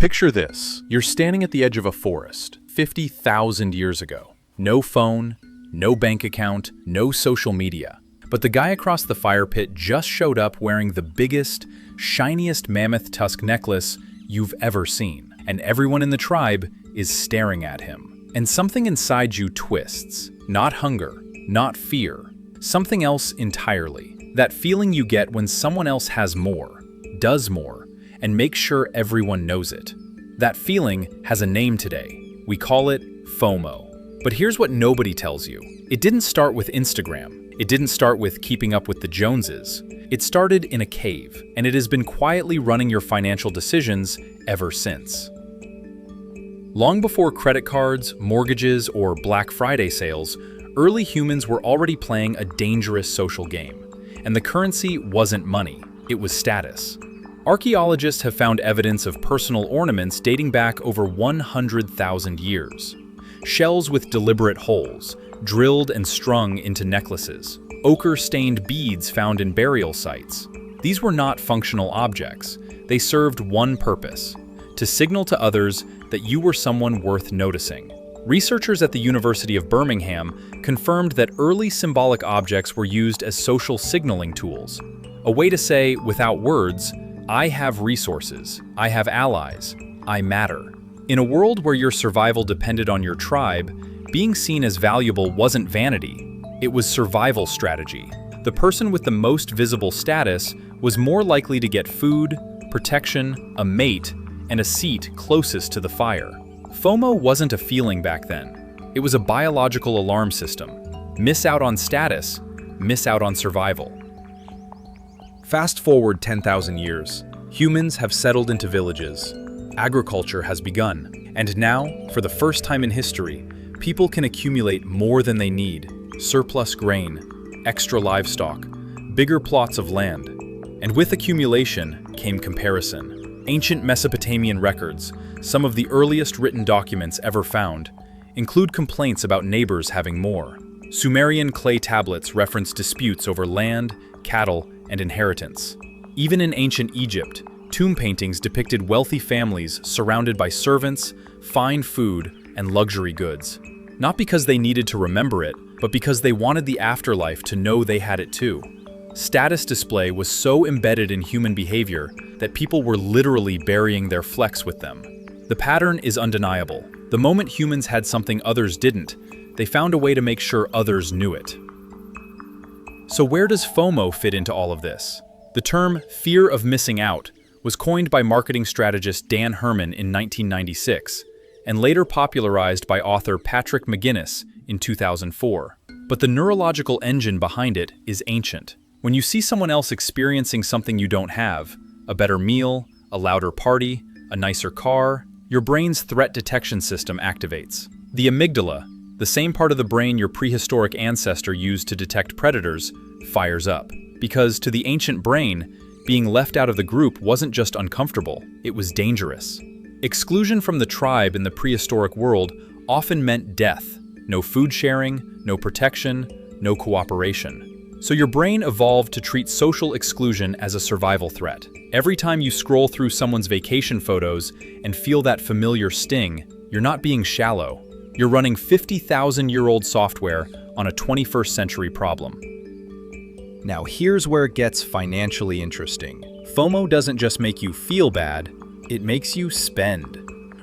Picture this. You're standing at the edge of a forest, 50,000 years ago. No phone, no bank account, no social media. But the guy across the fire pit just showed up wearing the biggest, shiniest mammoth tusk necklace you've ever seen. And everyone in the tribe is staring at him. And something inside you twists. Not hunger, not fear. Something else entirely. That feeling you get when someone else has more, does more, and makes sure everyone knows it. That feeling has a name today. We call it FOMO. But here's what nobody tells you. It didn't start with Instagram. It didn't start with keeping up with the Joneses. It started in a cave, and it has been quietly running your financial decisions ever since. Long before credit cards, mortgages, or Black Friday sales, early humans were already playing a dangerous social game. And the currency wasn't money, it was status. Archaeologists have found evidence of personal ornaments dating back over 100,000 years. Shells with deliberate holes, drilled and strung into necklaces. Ochre-stained beads found in burial sites. These were not functional objects. They served one purpose: to signal to others that you were someone worth noticing. Researchers at the University of Birmingham confirmed that early symbolic objects were used as social signaling tools. A way to say, without words, I have resources, I have allies, I matter. In a world where your survival depended on your tribe, being seen as valuable wasn't vanity, it was survival strategy. The person with the most visible status was more likely to get food, protection, a mate, and a seat closest to the fire. FOMO wasn't a feeling back then. It was a biological alarm system. Miss out on status, miss out on survival. Fast forward 10,000 years. Humans have settled into villages. Agriculture has begun. And now, for the first time in history, people can accumulate more than they need. Surplus grain, extra livestock, bigger plots of land. And with accumulation came comparison. Ancient Mesopotamian records, some of the earliest written documents ever found, include complaints about neighbors having more. Sumerian clay tablets reference disputes over land, cattle, and inheritance. Even in ancient Egypt, tomb paintings depicted wealthy families surrounded by servants, fine food, and luxury goods. Not because they needed to remember it, but because they wanted the afterlife to know they had it too. Status display was so embedded in human behavior that people were literally burying their flex with them. The pattern is undeniable. The moment humans had something others didn't, they found a way to make sure others knew it. So where does FOMO fit into all of this? The term fear of missing out was coined by marketing strategist Dan Herman in 1996 and later popularized by author Patrick McGinnis in 2004. But the neurological engine behind it is ancient. When you see someone else experiencing something you don't have, a better meal, a louder party, a nicer car, your brain's threat detection system activates. The amygdala, the same part of the brain your prehistoric ancestor used to detect predators, fires up. Because to the ancient brain, being left out of the group wasn't just uncomfortable, it was dangerous. Exclusion from the tribe in the prehistoric world often meant death. No food sharing, no protection, no cooperation. So your brain evolved to treat social exclusion as a survival threat. Every time you scroll through someone's vacation photos and feel that familiar sting, you're not being shallow. You're running 50,000-year-old software on a 21st century problem. Now here's where it gets financially interesting. FOMO doesn't just make you feel bad, it makes you spend.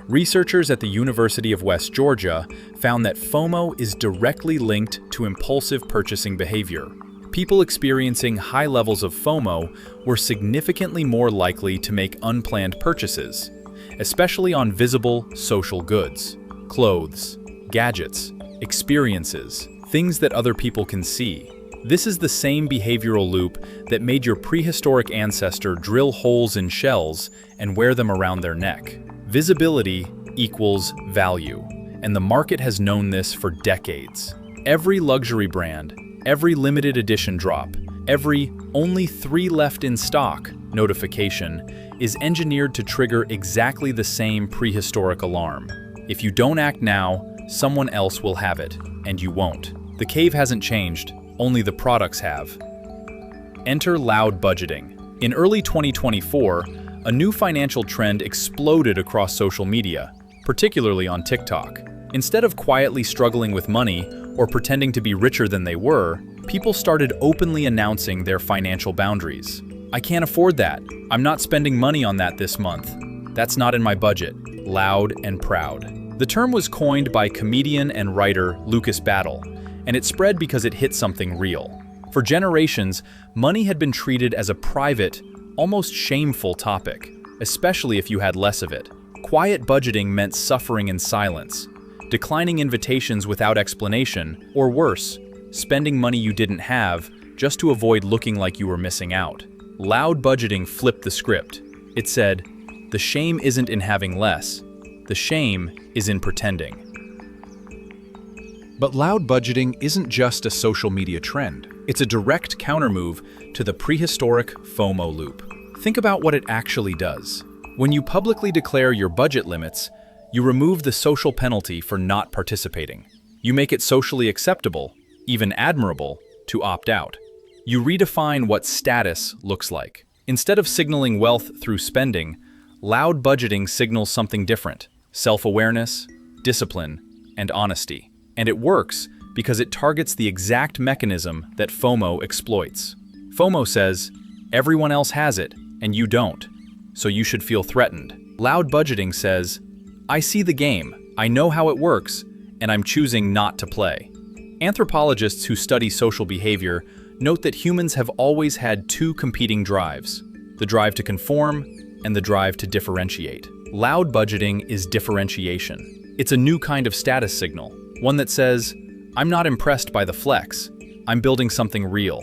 Researchers at the University of West Georgia found that FOMO is directly linked to impulsive purchasing behavior. People experiencing high levels of FOMO were significantly more likely to make unplanned purchases, especially on visible social goods, clothes, gadgets, experiences, things that other people can see. This is the same behavioral loop that made your prehistoric ancestor drill holes in shells and wear them around their neck. Visibility equals value, and the market has known this for decades. Every luxury brand, every limited edition drop, every only 3 left in stock notification is engineered to trigger exactly the same prehistoric alarm. If you don't act now, someone else will have it, and you won't. The cave hasn't changed, only the products have. Enter loud budgeting. In early 2024, a new financial trend exploded across social media, particularly on TikTok. Instead of quietly struggling with money or pretending to be richer than they were, people started openly announcing their financial boundaries. "I can't afford that. I'm not spending money on that this month. That's not in my budget." Loud and proud. The term was coined by comedian and writer Lucas Battle, and it spread because it hit something real. For generations, money had been treated as a private, almost shameful topic, especially if you had less of it. Quiet budgeting meant suffering in silence, declining invitations without explanation, or worse, spending money you didn't have just to avoid looking like you were missing out. Loud budgeting flipped the script. It said, "The shame isn't in having less. The shame is in pretending." But loud budgeting isn't just a social media trend. It's a direct countermove to the prehistoric FOMO loop. Think about what it actually does. When you publicly declare your budget limits, you remove the social penalty for not participating. You make it socially acceptable, even admirable, to opt out. You redefine what status looks like. Instead of signaling wealth through spending, loud budgeting signals something different: self-awareness, discipline, and honesty. And it works because it targets the exact mechanism that FOMO exploits. FOMO says, everyone else has it, and you don't, so you should feel threatened. Loud budgeting says, I see the game, I know how it works, and I'm choosing not to play. Anthropologists who study social behavior note that humans have always had two competing drives: the drive to conform and the drive to differentiate. Loud budgeting is differentiation. It's a new kind of status signal, one that says, I'm not impressed by the flex, I'm building something real.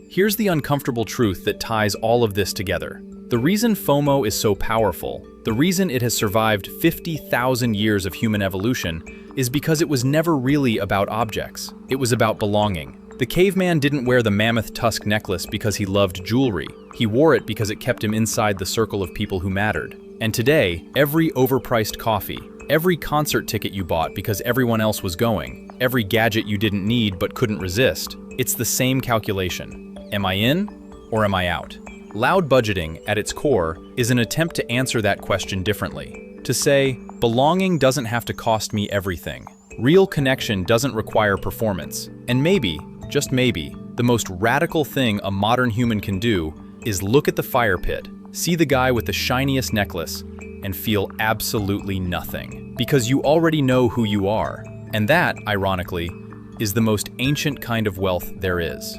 Here's the uncomfortable truth that ties all of this together. The reason FOMO is so powerful, the reason it has survived 50,000 years of human evolution, is because it was never really about objects. It was about belonging. The caveman didn't wear the mammoth tusk necklace because he loved jewelry. He wore it because it kept him inside the circle of people who mattered. And today, every overpriced coffee, every concert ticket you bought because everyone else was going, every gadget you didn't need but couldn't resist, it's the same calculation. Am I in or am I out? Loud budgeting, at its core, is an attempt to answer that question differently. To say, belonging doesn't have to cost me everything. Real connection doesn't require performance. And maybe, just maybe, the most radical thing a modern human can do is look at the fire pit, see the guy with the shiniest necklace, and feel absolutely nothing. Because you already know who you are. And that, ironically, is the most ancient kind of wealth there is.